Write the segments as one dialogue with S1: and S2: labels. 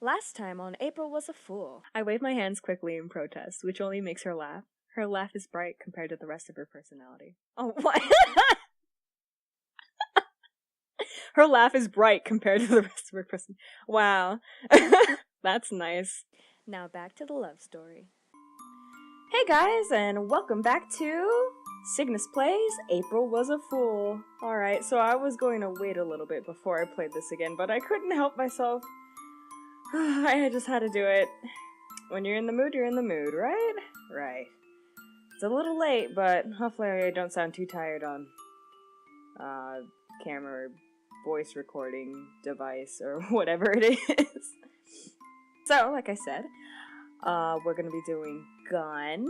S1: Last time on April was a fool. I wave my hands quickly in protest, which only makes her laugh. Her laugh is bright compared to the rest of her personality. Oh, what? Her laugh is bright compared to the rest of her personality. Wow. That's nice. Now back to the love story. Hey guys, and welcome back to Cygnus Plays April Was a Fool. Alright, so I was going to wait a little bit before I played this again, but I couldn't help myself. I just had to do it. When you're in the mood, you're in the mood, right? Right. It's a little late, but hopefully I don't sound too tired on camera or voice recording device or whatever it is. So, like I said, we're gonna be doing Gunn.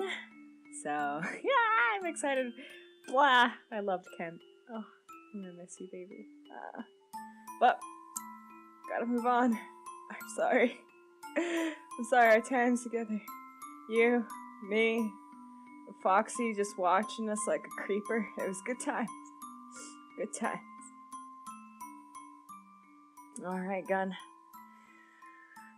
S1: So, yeah, I'm excited. Blah! I loved Kent. Oh, I'm gonna miss you, baby. But, gotta move on. I'm sorry. I'm sorry our time's together. You, me, Foxy just watching us like a creeper. It was good times. Good times. Alright, Gunn.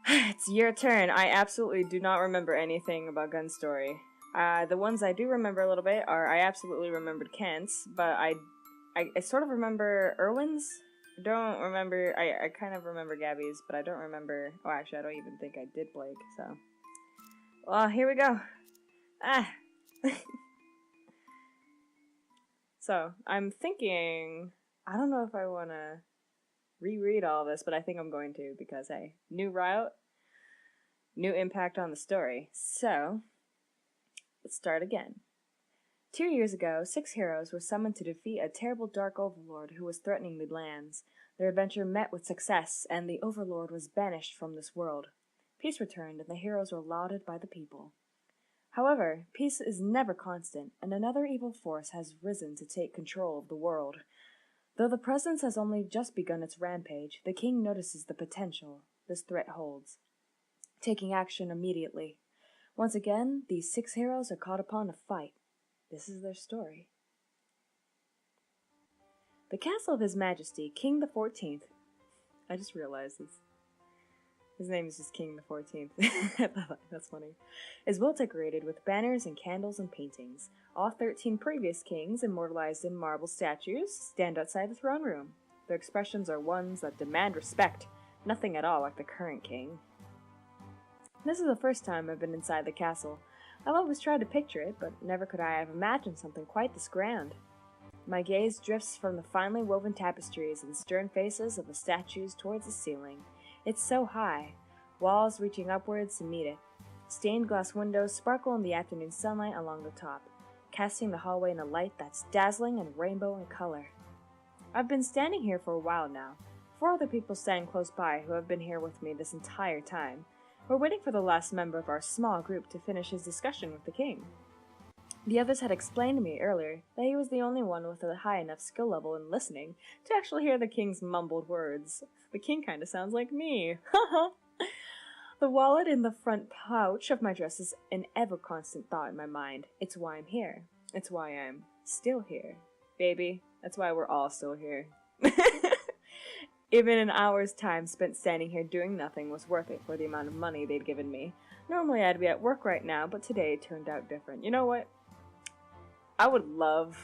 S1: It's your turn. I absolutely do not remember anything about Gunn's story. The ones I do remember a little bit are I absolutely remembered Kent's, but I sort of remember Irwin's. I don't remember. I kind of remember Gabby's, but I don't remember. Oh, actually, I don't even think I did Blake. So, well, here we go. So I'm thinking. I don't know if I want to reread all this, but I think I'm going to because hey, new route, new impact on the story. So let's start again. 2 years ago, 6 heroes were summoned to defeat a terrible dark overlord who was threatening the lands. Their adventure met with success, and the overlord was banished from this world. Peace returned, and the heroes were lauded by the people. However, peace is never constant, and another evil force has risen to take control of the world. Though the presence has only just begun its rampage, the king notices the potential this threat holds, taking action immediately. Once again, these 6 heroes are called upon to fight. This is their story. The castle of His Majesty, King the 14th. I just realized this. His name is just King the 14th. That's funny. Is well decorated with banners and candles and paintings. All 13 previous kings, immortalized in marble statues, stand outside the throne room. Their expressions are ones that demand respect, nothing at all like the current king. This is the first time I've been inside the castle. I've always tried to picture it, but never could I have imagined something quite this grand. My gaze drifts from the finely woven tapestries and stern faces of the statues towards the ceiling. It's so high, walls reaching upwards to meet it. Stained glass windows sparkle in the afternoon sunlight along the top, casting the hallway in a light that's dazzling and rainbow in color. I've been standing here for a while now. 4 other people stand close by who have been here with me this entire time. We're waiting for the last member of our small group to finish his discussion with the king. The others had explained to me earlier that he was the only one with a high enough skill level in listening to actually hear the king's mumbled words. The king kinda sounds like me. Haha. The wallet in the front pouch of my dress is an ever-constant thought in my mind. It's why I'm here. It's why I'm still here. Baby, that's why we're all still here. Even an hour's time spent standing here doing nothing was worth it for the amount of money they'd given me. Normally I'd be at work right now, but today it turned out different. You know what? I would love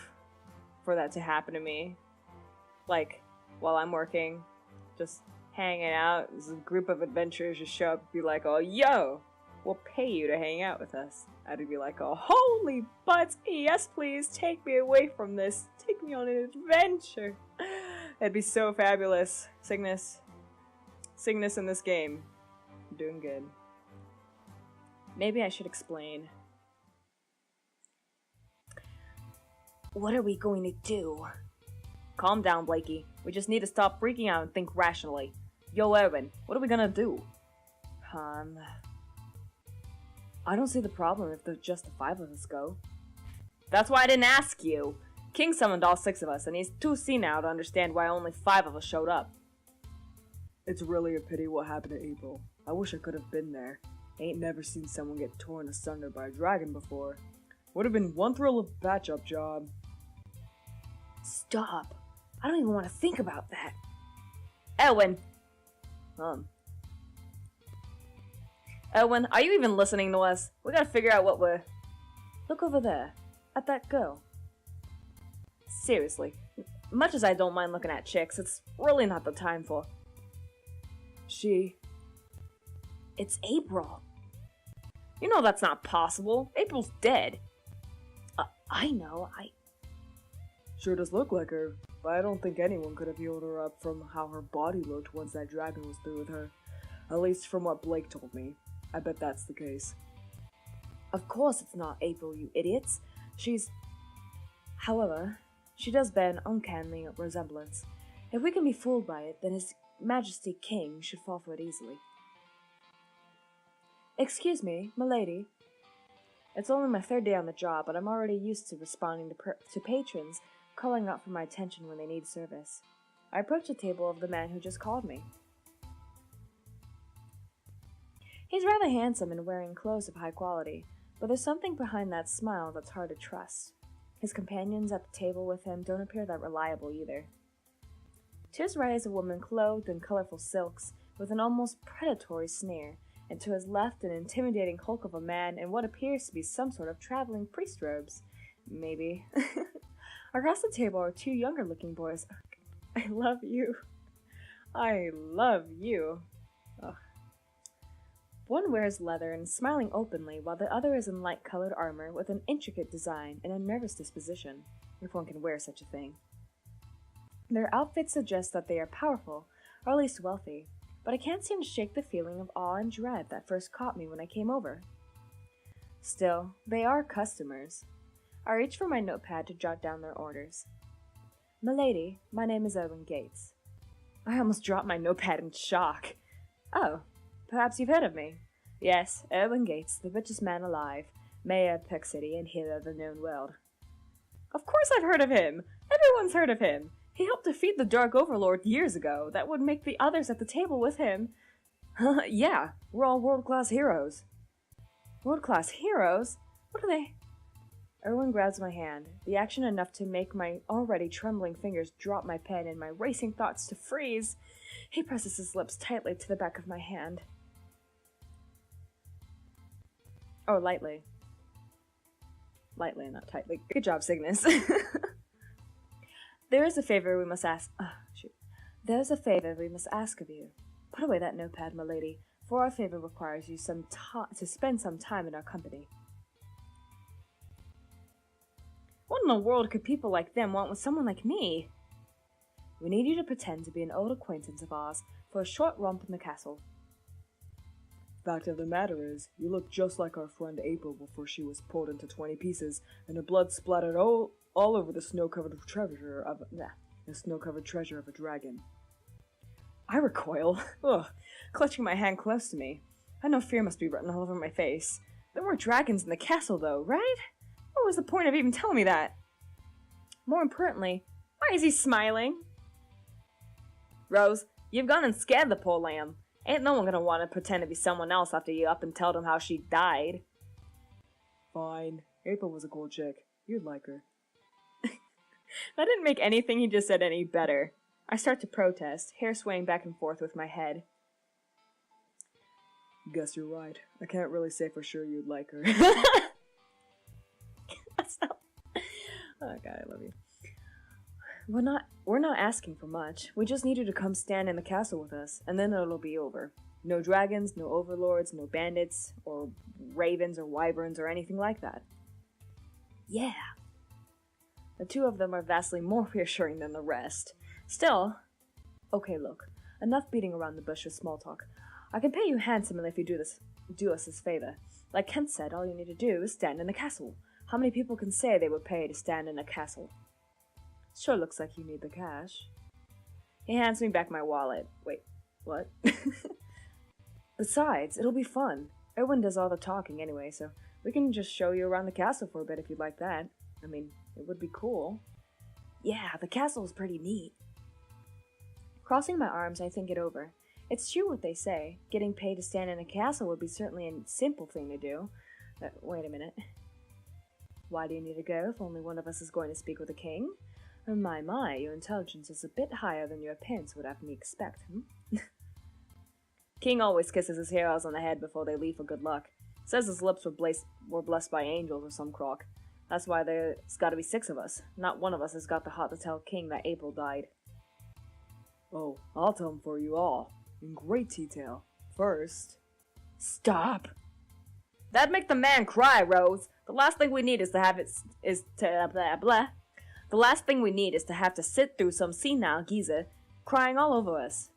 S1: for that to happen to me. Like, while I'm working, just hanging out, this group of adventurers just show up and be like, oh, yo, we'll pay you to hang out with us. I'd be like, oh, holy butts, yes please, take me away from this. Take me on an adventure. That'd be so fabulous. Cygnus in this game. I'm doing good. Maybe I should explain. What are we going to do? Calm down, Blakey. We just need to stop freaking out and think rationally. Yo, Evan, what are we gonna do? I don't see the problem if there's just the 5 of us go. That's why I didn't ask you. King summoned all 6 of us, and he's too senile to understand why only 5 of us showed up. It's really a pity what happened to April. I wish I could have been there. Ain't never seen someone get torn asunder by a dragon before. Would have been one thrill of patch-up job. Stop. I don't even want to think about that. Elwin! Elwyn, are you even listening to us? We gotta figure out what we're... Look over there. At that girl. Seriously. Much as I don't mind looking at chicks, it's really not the time for... It's April. You know that's not possible. April's dead. I know,
S2: Sure does look like her, but I don't think anyone could have healed her up from how her body looked once that dragon was through with her. At least from what Blake told me. I bet that's the case.
S1: Of course it's not April, you idiots. However, she does bear an uncanny resemblance. If we can be fooled by it, then His Majesty King should fall for it easily. Excuse me, milady. It's only my third day on the job, but I'm already used to responding to patrons calling out for my attention when they need service. I approach the table of the man who just called me. He's rather handsome and wearing clothes of high quality, but there's something behind that smile that's hard to trust. His companions at the table with him don't appear that reliable either. To his right is a woman clothed in colorful silks, with an almost predatory sneer, and to his left an intimidating hulk of a man in what appears to be some sort of traveling priest robes. Maybe. Across the table are two younger-looking boys. I love you. I love you. Ugh. One wears leather and is smiling openly, while the other is in light-colored armor with an intricate design and a nervous disposition, if one can wear such a thing. Their outfits suggest that they are powerful, or at least wealthy, but I can't seem to shake the feeling of awe and dread that first caught me when I came over. Still, they are customers. I reach for my notepad to jot down their orders. Milady, my name is Owen Gates. I almost dropped my notepad in shock. Oh, perhaps you've heard of me. Yes, Owen Gates, the richest man alive, mayor of Perk City and hero of the known world. Of course I've heard of him! Everyone's heard of him! He helped defeat the Dark Overlord years ago. That would make the others at the table with him. Yeah, we're all world-class heroes. World-class heroes? What are they? Erwin grabs my hand, the action enough to make my already trembling fingers drop my pen and my racing thoughts to freeze. He presses his lips tightly to the back of my hand. Oh, lightly. Lightly, not tightly. Good job, Cygnus. There is a favor we must ask. There is a favor we must ask of you. Put away that notepad, my lady, for our favor requires you to spend some time in our company. What in the world could people like them want with someone like me? We need you to pretend to be an old acquaintance of ours for a short romp in the castle.
S2: Fact of the matter is, you look just like our friend April before she was pulled into 20 pieces and her blood splattered all over the snow-covered treasure of a dragon.
S1: I recoil, clutching my hand close to me. I know fear must be written all over my face. There were dragons in the castle, though, right? What was the point of even telling me that? More importantly, why is he smiling? Rose, you've gone and scared the poor lamb. Ain't no one gonna want to pretend to be someone else after you up and tell them how she died.
S2: Fine. April was a cool chick. You'd like her.
S1: That didn't make anything he just said any better. I start to protest, hair swaying back and forth with my head.
S2: Guess you're right. I can't really say for sure you'd like her.
S1: Oh god, I love you. We're not asking for much. We just need you to come stand in the castle with us, and then it'll be over. No dragons, no overlords, no bandits, or ravens, or wyverns, or anything like that. Yeah. The two of them are vastly more reassuring than the rest. Still, okay, look. Enough beating around the bush with small talk. I can pay you handsomely if you do us this favor. Like Kent said, all you need to do is stand in the castle. How many people can say they would pay to stand in a castle? Sure looks like you need the cash. He hands me back my wallet. Wait, what? Besides, it'll be fun. Erwin does all the talking anyway, so we can just show you around the castle for a bit if you'd like that. I mean, it would be cool. Yeah, the castle is pretty neat. Crossing my arms, I think it over. It's true what they say. Getting paid to stand in a castle would be certainly a simple thing to do. Wait a minute. Why do you need to go if only one of us is going to speak with the king? Oh my, your intelligence is a bit higher than your appearance would have me expect, King always kisses his heroes on the head before they leave for good luck. Says his lips were blessed by angels or some crock. That's why there's gotta be 6 of us. Not one of us has got the heart to tell King that April died.
S2: Oh, I'll tell him for you all, in great detail. First...
S1: Stop! That'd make the man cry, Rose. The last thing we need is to have blah blah. The last thing we need is to have to sit through some senile geezer crying all over us.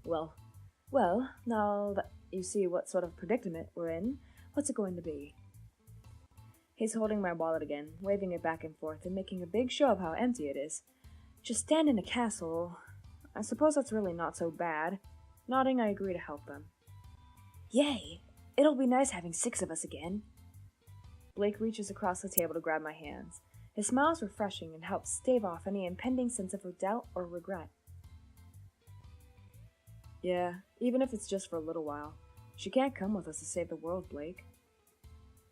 S1: Well, now that you see what sort of predicament we're in, what's it going to be? He's holding my wallet again, waving it back and forth and making a big show of how empty it is. Just stand in a castle. I suppose that's really not so bad. Nodding, I agree to help them. Yay! It'll be nice having 6 of us again. Blake reaches across the table to grab my hands. His smile is refreshing and helps stave off any impending sense of doubt or regret. Yeah, even if it's just for a little while. She can't come with us to save the world, Blake.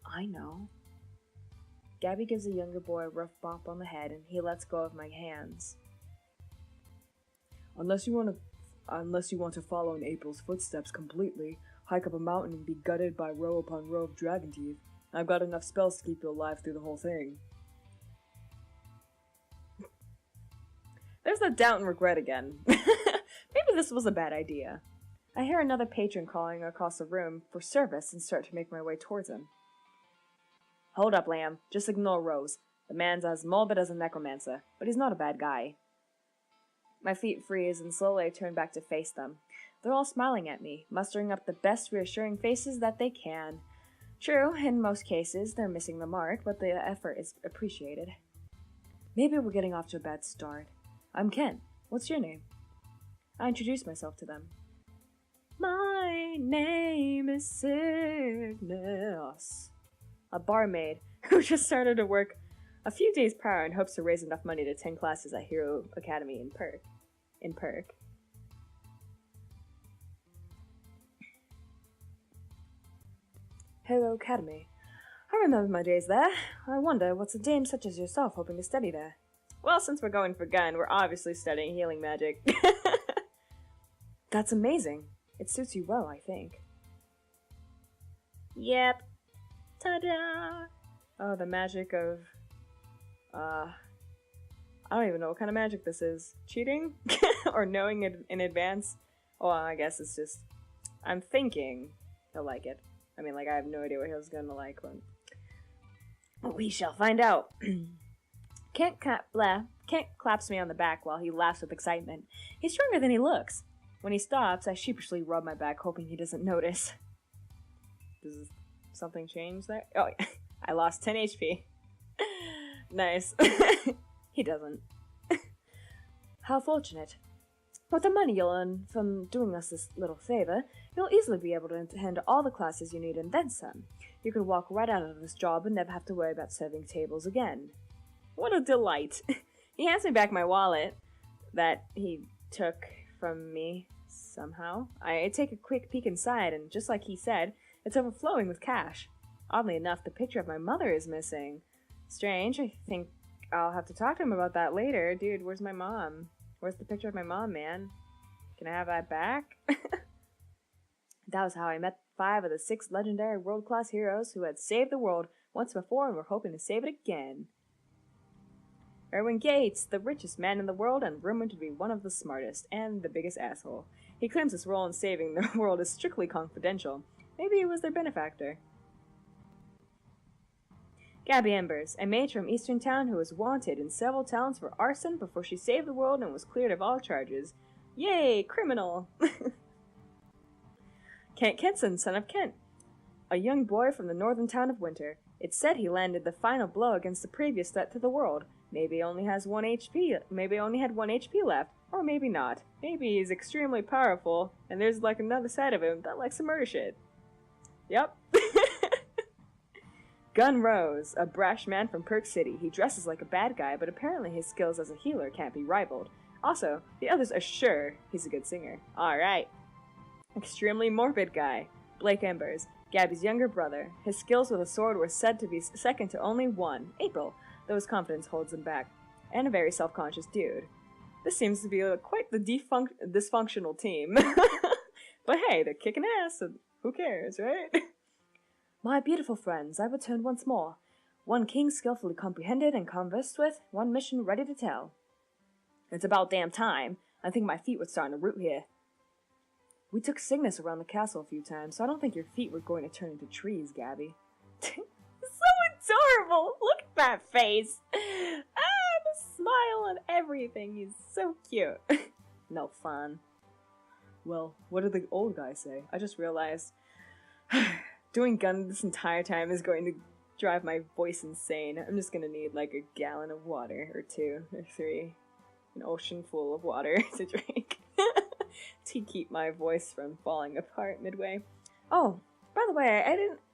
S1: I know. Gabby gives the younger boy a rough bump on the head and he lets go of my hands.
S2: Unless you want to follow in April's footsteps completely, hike up a mountain and be gutted by row upon row of dragon teeth, I've got enough spells to keep you alive through the whole thing.
S1: There's the doubt and regret again. Maybe this was a bad idea. I hear another patron calling across the room for service and start to make my way towards him. Hold up, Lamb. Just ignore Rose. The man's as morbid as a necromancer, but he's not a bad guy. My feet freeze and slowly I turn back to face them. They're all smiling at me, mustering up the best reassuring faces that they can. True, in most cases, they're missing the mark, but the effort is appreciated. Maybe we're getting off to a bad start. I'm Ken. What's your name? I introduce myself to them. My name is Cygnus. A barmaid who just started to work a few days prior and hopes to raise enough money to attend classes at Hero Academy in Perk. Hero Academy. I remember my days there. I wonder what's a dame such as yourself hoping to study there? Well, since we're going for Gunn, we're obviously studying healing magic. That's amazing. It suits you well, I think. Yep. Ta-da! Oh, the magic of... I don't even know what kind of magic this is. Cheating? Or knowing it in advance? Oh, I guess it's just... I'm thinking he'll like it. I mean, like, I have no idea what he's gonna like, but... we shall find out. Kent claps me on the back while he laughs with excitement. He's stronger than he looks. When he stops, I sheepishly rub my back, hoping he doesn't notice. Does something change there? Oh, I lost 10 HP. Nice. He doesn't. How fortunate. With the money you'll earn from doing us this little favor, you'll easily be able to attend all the classes you need and then some. You could walk right out of this job and never have to worry about serving tables again. What a delight. He hands me back my wallet that he took from me somehow. I take a quick peek inside, and just like he said, it's overflowing with cash. Oddly enough, the picture of my mother is missing. Strange. I think I'll have to talk to him about that later. Dude, where's my mom? Where's the picture of my mom, man? Can I have that back? That was how I met 5 of the 6 legendary world-class heroes who had saved the world once before and were hoping to save it again. Erwin Gates, the richest man in the world and rumored to be one of the smartest and the biggest asshole. He claims his role in saving the world is strictly confidential. Maybe he was their benefactor. Gabby Embers, a mage from Eastern Town who was wanted in several towns for arson before she saved the world and was cleared of all charges. Yay, criminal! Kent Kenson, son of Kent, a young boy from the northern town of Winter. It's said he landed the final blow against the previous threat to the world. Maybe he only has 1 HP, maybe only had 1 HP left, or maybe not. Maybe he's extremely powerful, and there's like another side of him that likes to murder shit. Yep. Gunn Rose, a brash man from Perk City. He dresses like a bad guy, but apparently his skills as a healer can't be rivaled. Also, the others are sure he's a good singer. Alright. Extremely morbid guy. Blake Embers, Gabby's younger brother. His skills with a sword were said to be second to only one, April, though his confidence holds him back. And a very self-conscious dude. This seems to be quite the dysfunctional team. But hey, they're kicking ass, and who cares, right? My beautiful friends, I returned once more. One king skillfully comprehended and conversed with, one mission ready to tell. It's about damn time. I think my feet were starting to root here. We took Cygnus around the castle a few times, so I don't think your feet were going to turn into trees, Gabby. So adorable! Look at that face! The smile and everything. He's so cute. No fun.
S2: Well, what did the old guy say?
S1: I just realized doing Gunn this entire time is going to drive my voice insane. I'm just gonna need like a gallon of water, or 2, or 3. An ocean full of water to drink. To keep my voice from falling apart midway. Oh, by the way,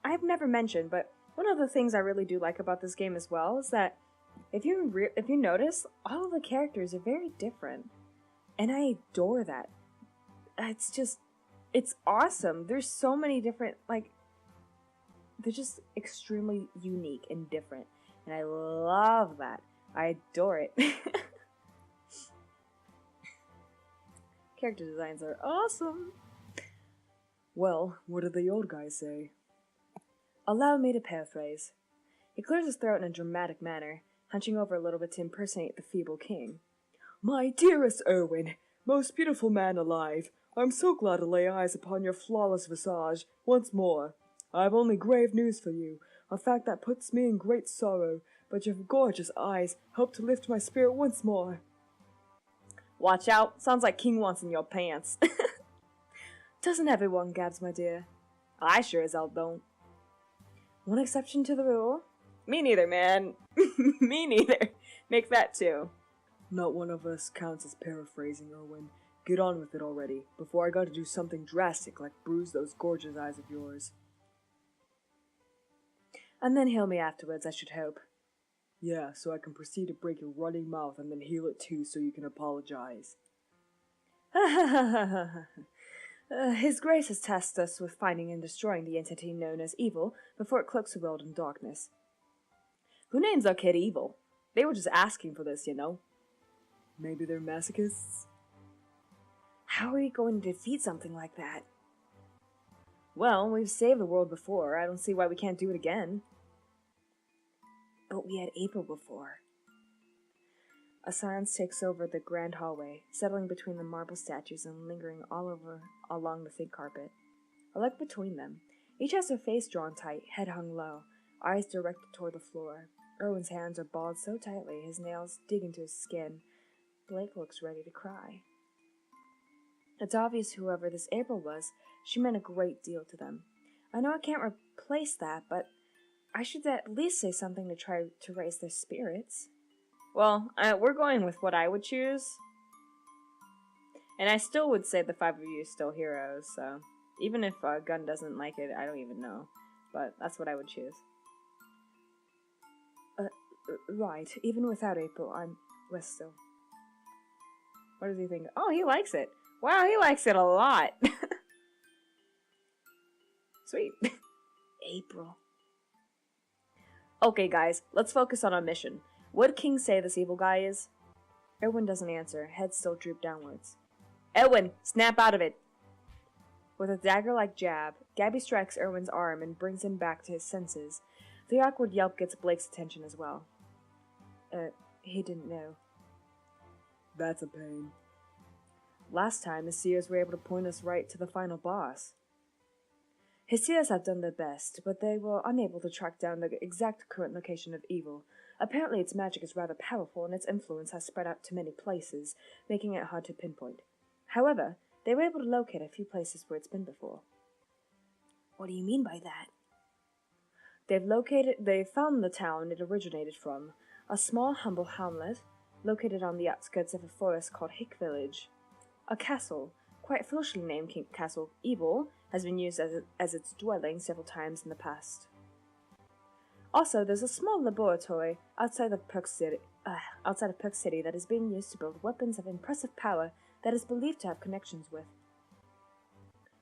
S1: I've never mentioned, but one of the things I really do like about this game as well is that if you notice, all of the characters are very different. And I adore that. It's awesome. There's so many different, like, they're just extremely unique and different. And I love that. I adore it. Character designs are awesome.
S2: Well, what did the old guy say?
S1: Allow me to paraphrase. He clears his throat in a dramatic manner, hunching over a little bit to impersonate the feeble king.
S2: My dearest Erwin, most beautiful man alive, I'm so glad to lay eyes upon your flawless visage once more. I have only grave news for you, a fact that puts me in great sorrow, but your gorgeous eyes help to lift my spirit once more.
S1: Watch out, sounds like King wants in your pants. Doesn't everyone, Gabs, my dear? I sure as hell don't. One exception to the rule? Me neither, man. Me neither. Make that 2.
S2: Not one of us counts as paraphrasing, Erwin. Get on with it already, before I gotta do something drastic like bruise those gorgeous eyes of yours.
S1: And then heal me afterwards, I should hope.
S2: Yeah, so I can proceed to break your running mouth and then heal it too so you can apologize.
S1: His Grace has tasked us with finding and destroying the entity known as evil before it cloaks the world in darkness. Who names our kid evil? They were just asking for this, you know.
S2: Maybe they're masochists?
S1: How are we going to defeat something like that? Well, we've saved the world before. I don't see why we can't do it again. But we had April before. A silence takes over the grand hallway, settling between the marble statues and lingering along the thick carpet. I look between them. Each has their face drawn tight, head hung low, eyes directed toward the floor. Erwin's hands are balled so tightly his nails dig into his skin. Blake looks ready to cry. It's obvious whoever this April was, she meant a great deal to them. I know I can't replace that, but I should at least say something to try to raise their spirits. Well, we're going with what I would choose. And I still would say the 5 of you are still heroes, so even if Gunn doesn't like it, I don't even know. But that's what I would choose. Right. Even without April, we're still. What does he think? Oh, he likes it. Wow, he likes it a lot. Sweet. April. Okay, guys, let's focus on our mission. What did King say this evil guy is? Erwin doesn't answer, head still drooped downwards. Erwin, snap out of it! With a dagger-like jab, Gabby strikes Erwin's arm and brings him back to his senses. The awkward yelp gets Blake's attention as well. He didn't know.
S2: That's a pain.
S1: Last time, the seers were able to point us right to the final boss. His seers have done their best, but they were unable to track down the exact current location of evil. Apparently its magic is rather powerful, and its influence has spread out to many places, making it hard to pinpoint. However, they were able to locate a few places where it's been before. What do you mean by that? They've found the town it originated from, a small, humble hamlet located on the outskirts of a forest called Hick Village. A castle, quite foolishly named Castle Evil, has been used as its dwelling several times in the past. Also, there's a small laboratory outside of Perk City that is being used to build weapons of impressive power that is believed to have connections with.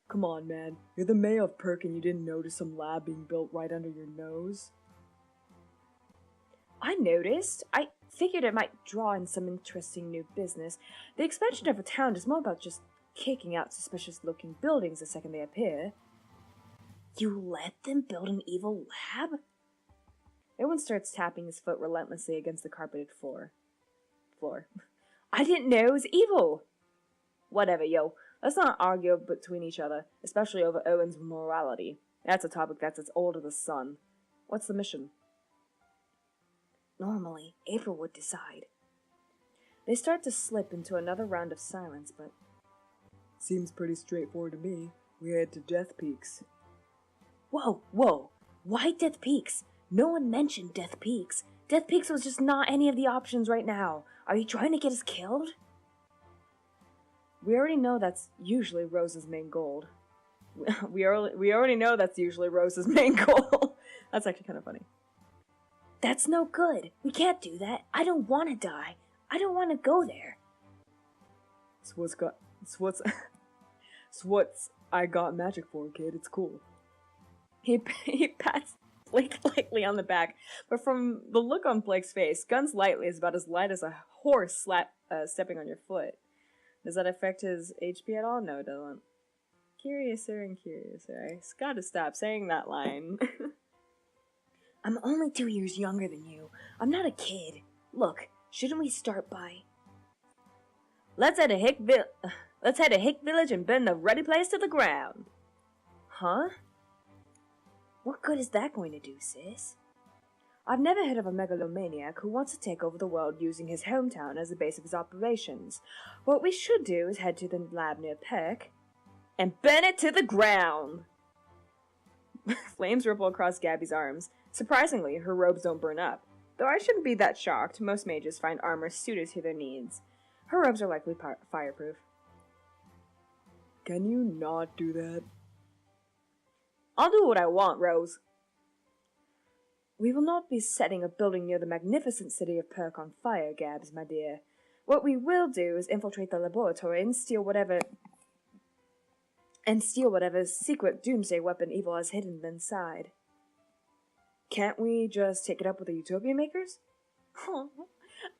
S2: Come on, man. You're the mayor of Perk and you didn't notice some lab being built right under your nose?
S1: I noticed. I figured it might draw in some interesting new business. The expansion of a town is more about just kicking out suspicious-looking buildings the second they appear. You let them build an evil lab? Everyone starts tapping his foot relentlessly against the carpeted floor. I didn't know it was evil! Whatever, yo. Let's not argue between each other, especially over Owen's morality. That's a topic that's as old as the sun. What's the mission? Normally, April would decide. They start to slip into another round of silence, but...
S2: Seems pretty straightforward to me. We head to Death Peaks.
S1: Whoa. Why Death Peaks? No one mentioned Death Peaks. Death Peaks was just not any of the options right now. Are you trying to get us killed? We already know that's usually Rose's main goal. We already know that's usually Rose's main goal. That's actually kind of funny. That's no good. We can't do that. I don't want to die. I don't want to go there.
S2: It's what's I got magic for, kid. It's cool.
S1: He pats Blake lightly on the back, but from the look on Blake's face, Gunn's lightly is about as light as a horse stepping on your foot. Does that affect his HP at all? No, it doesn't. Curiouser and curiouser. I just gotta stop saying that line. I'm only 2 years younger than you. I'm not a kid. Look, shouldn't we start by... Let's head to Hick Village and burn the ruddy place to the ground. Huh? What good is that going to do, sis? I've never heard of a megalomaniac who wants to take over the world using his hometown as the base of his operations. What we should do is head to the lab near Peck and burn it to the ground. Flames ripple across Gabby's arms. Surprisingly, her robes don't burn up. Though I shouldn't be that shocked, most mages find armor suited to their needs. Her robes are likely fireproof.
S2: Can you not do that?
S1: I'll do what I want, Rose. We will not be setting a building near the magnificent city of Perk on fire, Gabs, my dear. What we will do is infiltrate the laboratory and steal whatever secret doomsday weapon evil has hidden inside. Can't we just take it up with the Utopia makers?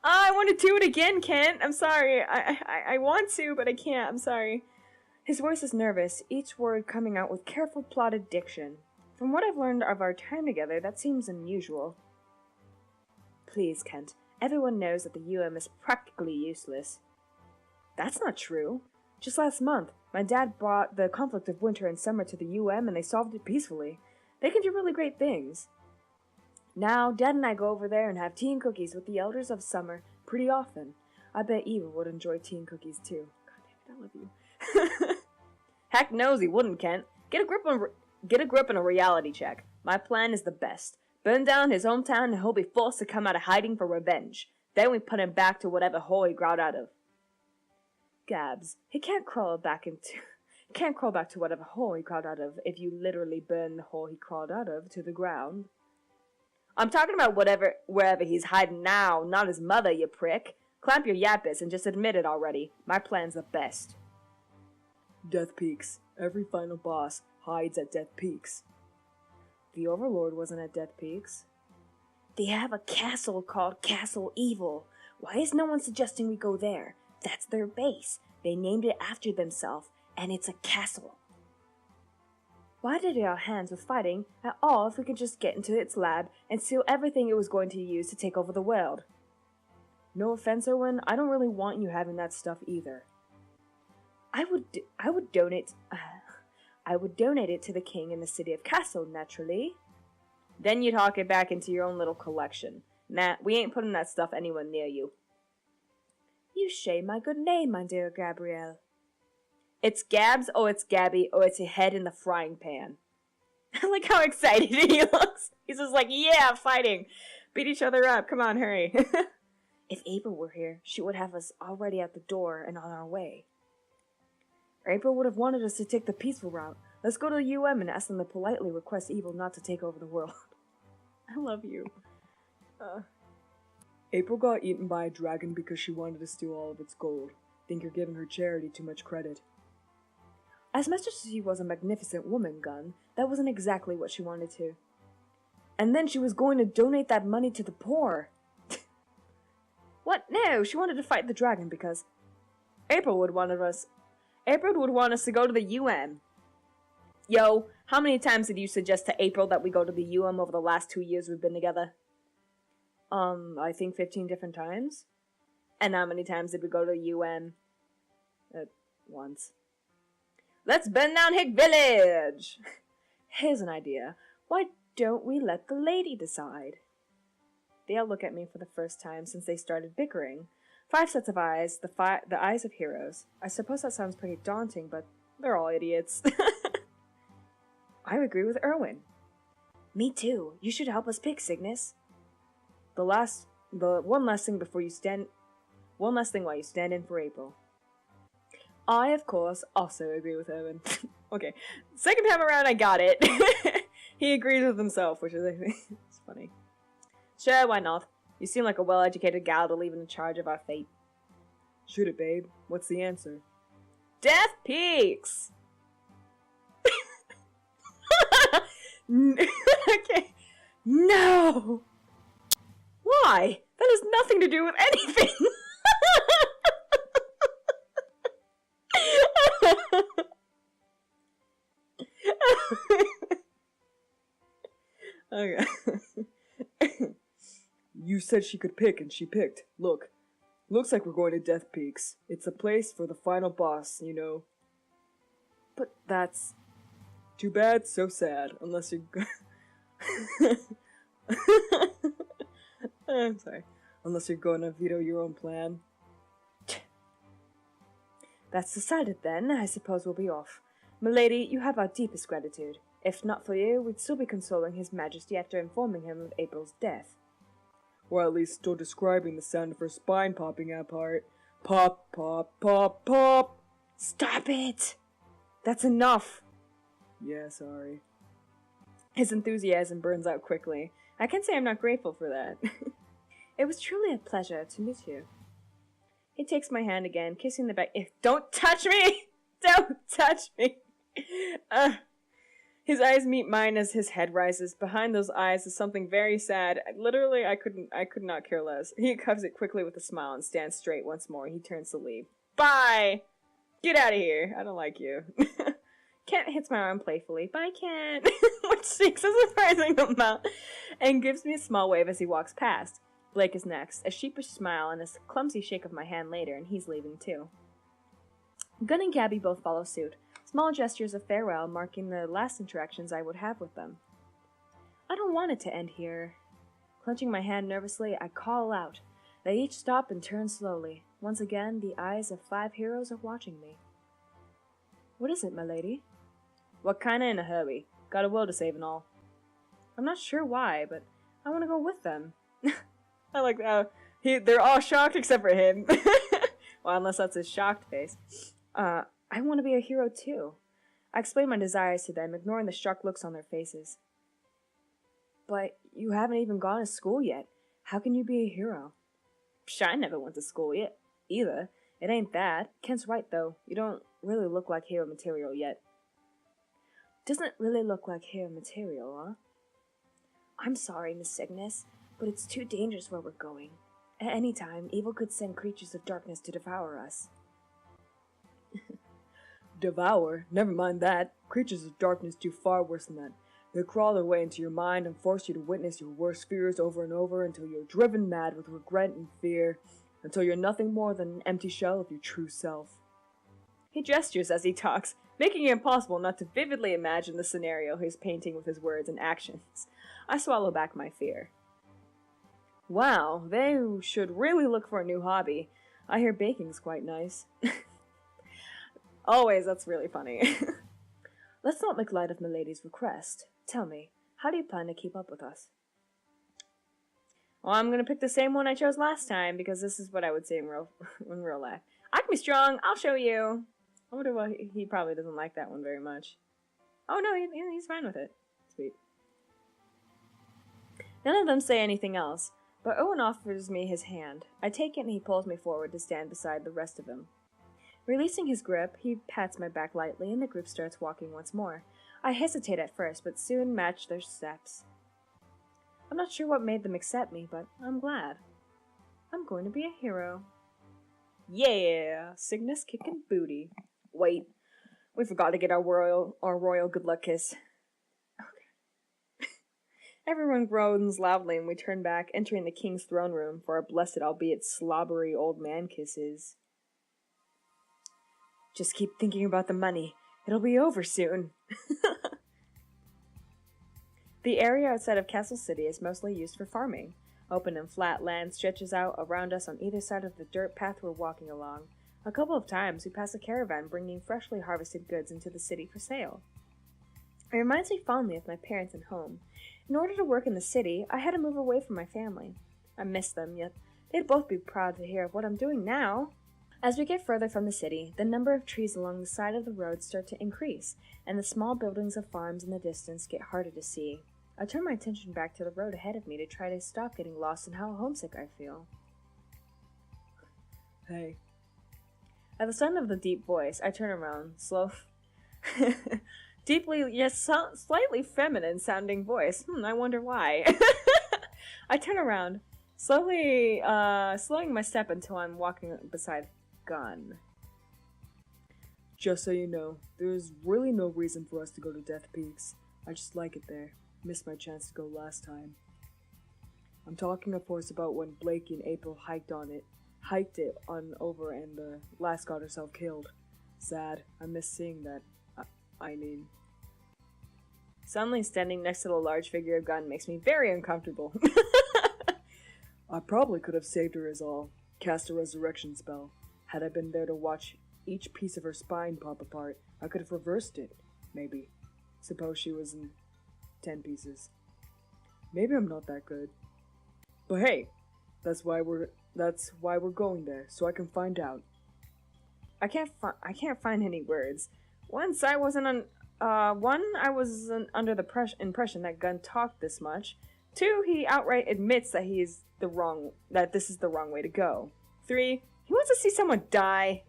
S1: I want to do it again, Kent. I'm sorry. I want to, but I can't. I'm sorry. His voice is nervous, each word coming out with careful plotted diction. From what I've learned of our time together, that seems unusual. Please, Kent. Everyone knows that the UM is practically useless. That's not true. Just last month, my dad brought the conflict of winter and summer to the UM and they solved it peacefully. They can do really great things. Now, Dad and I go over there and have tea and cookies with the elders of summer pretty often. I bet Eva would enjoy tea and cookies too. God damn it, I love you. Heck knows he wouldn't, Kent. Get a grip on a reality check. My plan is the best. Burn down his hometown and he'll be forced to come out of hiding for revenge. Then we put him back to whatever hole he crawled out of. Gabs, he can't crawl back to whatever hole he crawled out of if you literally burn the hole he crawled out of to the ground. I'm talking about wherever he's hiding now, not his mother, you prick. Clamp your yappis and just admit it already. My plan's the best.
S2: Death Peaks. Every final boss hides at Death Peaks.
S1: The Overlord wasn't at Death Peaks. They have a castle called Castle Evil. Why is no one suggesting we go there? That's their base. They named it after themselves, and it's a castle. Why did it our hands with fighting at all if we could just get into its lab and steal everything it was going to use to take over the world? No offense, Owen, I don't really want you having that stuff either. I would donate it to the king in the city of Castle, naturally. Then you'd hawk it back into your own little collection. Nah, we ain't putting that stuff anywhere near you. You shame my good name, my dear Gabrielle. It's Gabs, or it's Gabby, or it's a head in the frying pan. I like how excited he looks. He's just like, yeah, fighting. Beat each other up. Come on, hurry. If April were here, she would have us already at the door and on our way. April would have wanted us to take the peaceful route. Let's go to the UM and ask them to politely request Evil not to take over the world. I love you.
S2: April got eaten by a dragon because she wanted to steal all of its gold. Think you're giving her charity too much credit.
S1: As much as she was a magnificent woman, Gunn, that wasn't exactly what she wanted to. And then she was going to donate that money to the poor. What? No, she wanted to fight the dragon because April would wanted us April would want us to go to the UM. Yo, how many times did you suggest to April that we go to the UM over the last 2 years we've been together? I think 15 different times. And how many times did we go to the UM? Once. Let's burn down Hick Village! Here's an idea. Why don't we let the lady decide? They all look at me for the first time since they started bickering. 5 sets of eyes, the eyes of heroes. I suppose that sounds pretty daunting, but they're all idiots. I agree with Erwin. Me too. You should help us pick, Cygnus. One last thing while you stand in for April. I, of course, also agree with Erwin. Okay, second time around I got it. He agrees with himself, which is, I think, it's funny. Sure, why not? You seem like a well-educated gal to leave in charge of our fate.
S2: Shoot it, babe. What's the answer?
S1: Death Peaks! Okay. No! Why? That has nothing to do with anything!
S2: Okay. You said she could pick, and she picked. Look. Looks like we're going to Death Peaks. It's a place for the final boss, you know.
S1: But that's...
S2: Too bad, so sad. Unless you're... I'm sorry. Unless you're going to veto your own plan.
S1: That's decided then. I suppose we'll be off. Milady, you have our deepest gratitude. If not for you, we'd still be consoling His Majesty after informing him of April's death.
S2: Or at least still describing the sound of her spine popping apart. Pop, pop, pop, pop!
S1: Stop it! That's enough!
S2: Yeah, sorry.
S1: His enthusiasm burns out quickly. I can say I'm not grateful for that. It was truly a pleasure to meet you. He takes my hand again, kissing the back. Don't touch me! Don't touch me! His eyes meet mine as his head rises. Behind those eyes is something very sad. Literally, I could not care less. He covers it quickly with a smile and stands straight once more. He turns to leave. Bye! Get out of here. I don't like you. Kent hits my arm playfully. Bye, Kent! Which shakes a surprising amount and gives me a small wave as he walks past. Blake is next. A sheepish smile and a clumsy shake of my hand later, and he's leaving too. Gunn and Gabby both follow suit. Small gestures of farewell marking the last interactions I would have with them. I don't want it to end here. Clenching my hand nervously, I call out. They each stop and turn slowly. Once again, the eyes of 5 heroes are watching me. What is it, my lady? What kinda in a hurry? Got a world to save and all. I'm not sure why, but I want to go with them. I like that. They're all shocked except for him. Well, unless that's his shocked face. I want to be a hero too. I explain my desires to them, ignoring the shocked looks on their faces. But you haven't even gone to school yet. How can you be a hero? Psh, I never went to school yet, either. It ain't that. Kent's right, though. You don't really look like hero material yet. Doesn't really look like hero material, huh? I'm sorry, Miss Cygnus, but it's too dangerous where we're going. At any time, evil could send creatures of darkness to devour us.
S2: Devour? Never mind that. Creatures of darkness do far worse than that. They crawl their way into your mind and force you to witness your worst fears over and over until you're driven mad with regret and fear, until you're nothing more than an empty shell of your true self. He gestures as he talks, making it impossible not to vividly imagine the scenario he's painting with his words and actions. I swallow back my fear. Wow, they should really look for a new hobby. I hear baking's quite nice. Always, that's really funny. Let's not make light of Milady's request. Tell me, how do you plan to keep up with us? Well, I'm gonna pick the same one I chose last time, because this is what I would say in real life. I can be strong, I'll show you. I wonder why he probably doesn't like that one very much. Oh no, he's fine with it. Sweet. None of them say anything else, but Owen offers me his hand. I take it and he pulls me forward to stand beside the rest of them. Releasing his grip, he pats my back lightly and the group starts walking once more. I hesitate at first, but soon match their steps. I'm not sure what made them accept me, but I'm glad. I'm going to be a hero. Yeah! Cygnus kicking booty.
S1: Wait, we forgot to get our royal good luck kiss. Okay. Everyone groans loudly and we turn back, entering the king's throne room for our blessed, albeit slobbery, old man kisses. Just keep thinking about the money. It'll be over soon. The area outside of Castle City is mostly used for farming. Open and flat land stretches out around us on either side of the dirt path we're walking along. A couple of times we pass a caravan bringing freshly harvested goods into the city for sale. It reminds me fondly of my parents and home. In order to work in the city, I had to move away from my family. I miss them, yet they'd both be proud to hear of what I'm doing now. As we get further from the city, the number of trees along the side of the road start to increase, and the small buildings of farms in the distance get harder to see. I turn my attention back to the road ahead of me to try to stop getting lost in how homesick I feel.
S2: Hey.
S1: At the sound of the deep voice, I turn around, deeply, yes, slightly feminine-sounding voice. I wonder why. I turn around, slowly, slowing my step until I'm walking beside Gunn.
S2: Just so you know, there's really no reason for us to go to Death Peaks. I just like it there. Missed my chance to go last time. I'm talking, of course, about when Blakey and April hiked it on over and the last got herself killed. Sad. I miss seeing that. I mean...
S1: Suddenly standing next to the large figure of Gunn makes me very uncomfortable.
S2: I probably could have saved her as all. Cast a resurrection spell. Had I been there to watch each piece of her spine pop apart, I could have reversed it. Maybe. Suppose she was in 10 pieces. Maybe I'm not that good. But hey, that's why we're going there, so I can find out.
S1: I can't find any words. I wasn't under the impression that Gunn talked this much. 2, he outright admits that that this is the wrong way to go. 3, he wants to see someone die.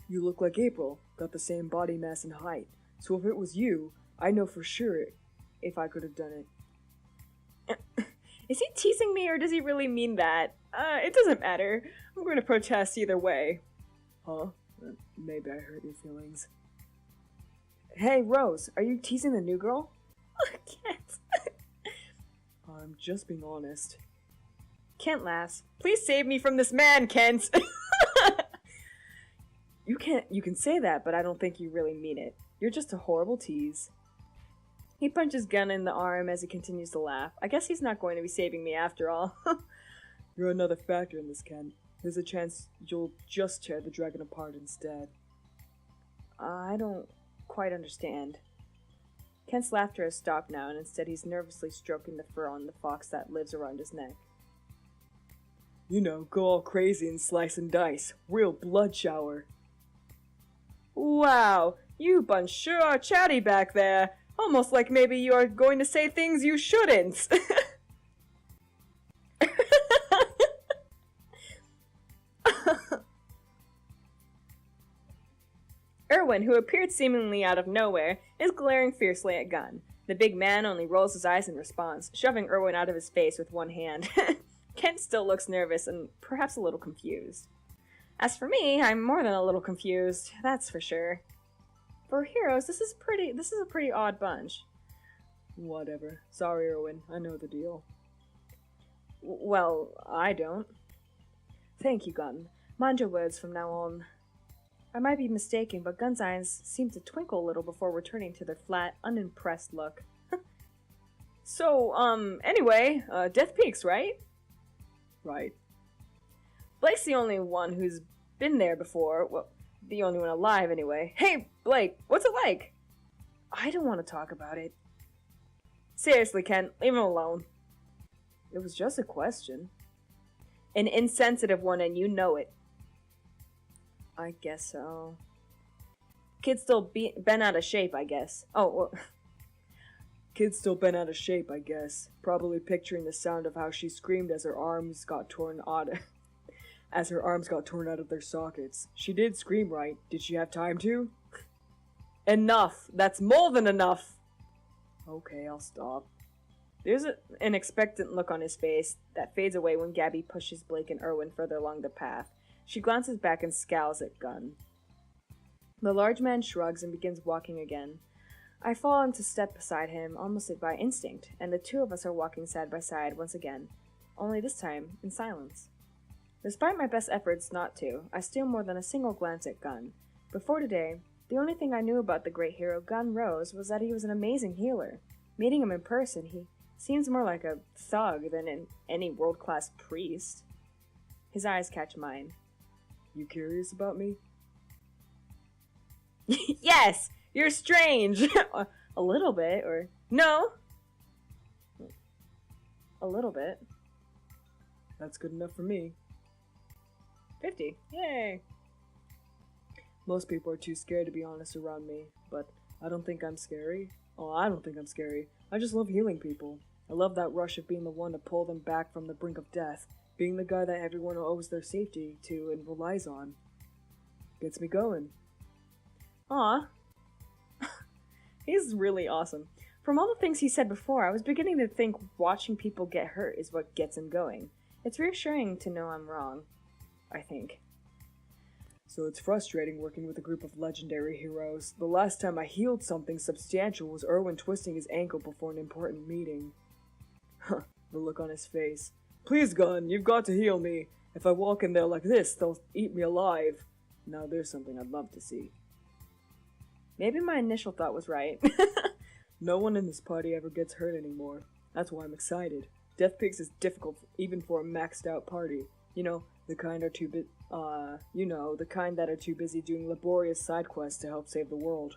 S2: You look like April, got the same body mass and height. So if it was you, I know for sure if I could have done it.
S1: Is he teasing me or does he really mean that? It doesn't matter. I'm going to protest either way.
S2: Huh? Maybe I hurt your feelings.
S1: Hey, Rose, are you teasing the new girl? Kent.
S2: I'm just being honest.
S1: Kent laughs. Please save me from this man, Kent!
S2: You can say that, but I don't think you really mean it. You're just a horrible tease.
S1: He punches Gunn in the arm as he continues to laugh. I guess he's not going to be saving me after all.
S2: You're another factor in this, Kent. There's a chance you'll just tear the dragon apart instead.
S1: I don't quite understand. Kent's laughter has stopped now, and instead he's nervously stroking the fur on the fox that lives around his neck.
S2: You know, go all crazy and slice and dice. Real blood shower.
S1: Wow, you bunch sure are chatty back there. Almost like maybe you are going to say things you shouldn't. Erwin, who appeared seemingly out of nowhere, is glaring fiercely at Gunn. The big man only rolls his eyes in response, shoving Erwin out of his face with one hand. Kent still looks nervous and perhaps a little confused. As for me, I'm more than a little confused, that's for sure. For heroes, this is a pretty odd bunch.
S2: Whatever. Sorry, Erwin. I know the deal.
S1: Well, I don't.
S2: Thank you, Gunn.
S1: Mind your words from now on. I might be mistaken, but Gunn's eyes seem to twinkle a little before returning to their flat, unimpressed look. So, anyway, Death Peaks, right?
S2: Right.
S1: Blake's the only one who's been there before. Well, the only one alive, anyway. Hey, Blake, what's it like?
S2: I don't want to talk about it.
S1: Seriously, Ken, leave him alone.
S2: It was just a question.
S1: An insensitive one, and you know it.
S2: I guess so.
S1: Kid's still bent out of shape, I guess. Oh, well.
S2: Kid's still bent out of shape, I guess. Probably picturing the sound of how she screamed as her arms got torn out of their sockets. She did scream, right? Did she have time to?
S1: Enough. That's more than enough.
S2: Okay, I'll stop.
S1: There's an expectant look on his face that fades away when Gabby pushes Blake and Erwin further along the path. She glances back and scowls at Gunn. The large man shrugs and begins walking again. I fall into step beside him, almost by instinct, and the two of us are walking side by side once again, only this time in silence. Despite my best efforts not to, I steal more than a single glance at Gunn. Before today, the only thing I knew about the great hero Gunn Rose was that he was an amazing healer. Meeting him in person, he seems more like a thug than any world-class priest. His eyes catch mine.
S2: You curious about me?
S1: Yes! You're strange! A little bit, or... No! A little bit.
S2: That's good enough for me.
S1: 50. Yay!
S2: Most people are too scared to be honest around me, but I don't think I'm scary. Oh, I don't think I'm scary. I just love healing people. I love that rush of being the one to pull them back from the brink of death, being the guy that everyone owes their safety to and relies on. Gets me going.
S1: Aw. He's really awesome. From all the things he said before, I was beginning to think watching people get hurt is what gets him going. It's reassuring to know I'm wrong, I think.
S2: So it's frustrating working with a group of legendary heroes. The last time I healed something substantial was Erwin twisting his ankle before an important meeting. Huh, the look on his face. Please, Gunn, you've got to heal me. If I walk in there like this, they'll eat me alive. Now there's something I'd love to see.
S1: Maybe my initial thought was right.
S2: No one in this party ever gets hurt anymore. That's why I'm excited. Death Pigs is difficult even for a maxed out party. You know, the kind that are too busy doing laborious side quests to help save the world.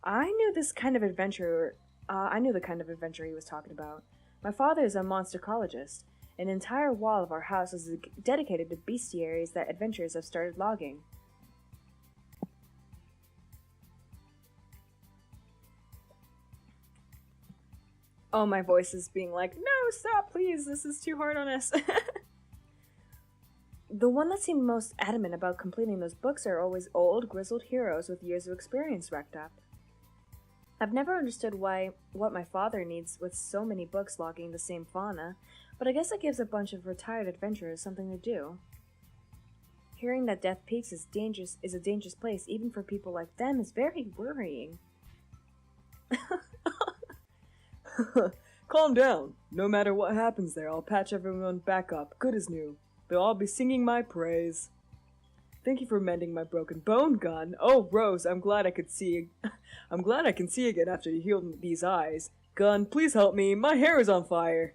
S1: I knew the kind of adventure he was talking about. My father is a monstercologist. An entire wall of our house is dedicated to bestiaries that adventurers have started logging. Oh, my voice is being like, no, stop, please, this is too hard on us. The one that seemed most adamant about completing those books are always old, grizzled heroes with years of experience racked up. I've never understood what my father needs with so many books logging the same fauna, but I guess it gives a bunch of retired adventurers something to do. Hearing that Death Peaks is a dangerous place even for people like them is very worrying.
S2: Calm down. No matter what happens there, I'll patch everyone back up, good as new. They'll all be singing my praise. Thank you for mending my broken bone, Gunn. Oh, Rose, I'm glad I can see again after you healed these eyes. Gunn, please help me. My hair is on fire.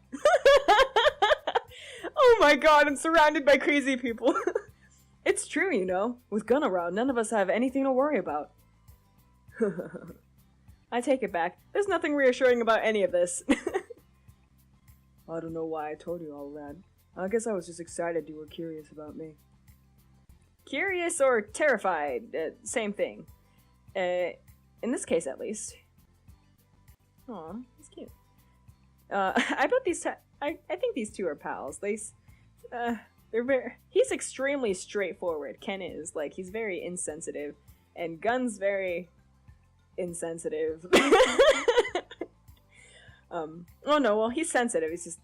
S1: Oh my god, I'm surrounded by crazy people.
S2: It's true, you know. With Gunn around, none of us have anything to worry about.
S1: I take it back. There's nothing reassuring about any of this.
S2: I don't know why I told you all that. I guess I was just excited you were curious about me.
S1: Curious or terrified, same thing. In this case, at least. Aw, that's cute. I bet I think these two are pals. He's extremely straightforward. Ken is. Like, he's very insensitive. And Gunn's very insensitive. Oh no, well, he's sensitive. He's just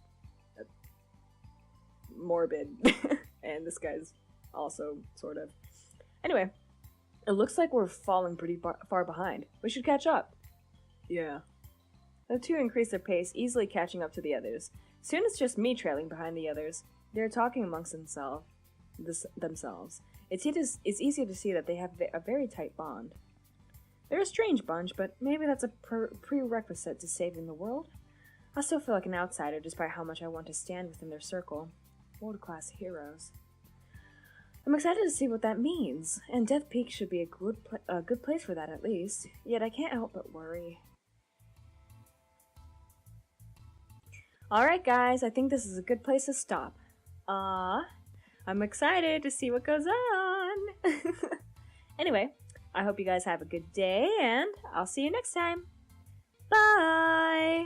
S1: morbid. And this guy's also sort of. Anyway, it looks like we're falling pretty far behind. We should catch up.
S2: Yeah.
S1: The two increase their pace, easily catching up to the others. Soon it's just me trailing behind the others. They're talking amongst themselves. It's easy to see that they have a very tight bond. They're a strange bunch, but maybe that's a prerequisite to saving the world. I still feel like an outsider despite how much I want to stand within their circle. World-class heroes. I'm excited to see what that means, and Death Peak should be a good place for that at least. Yet I can't help but worry. Alright guys, I think this is a good place to stop. I'm excited to see what goes on. Anyway, I hope you guys have a good day, and I'll see you next time. Bye!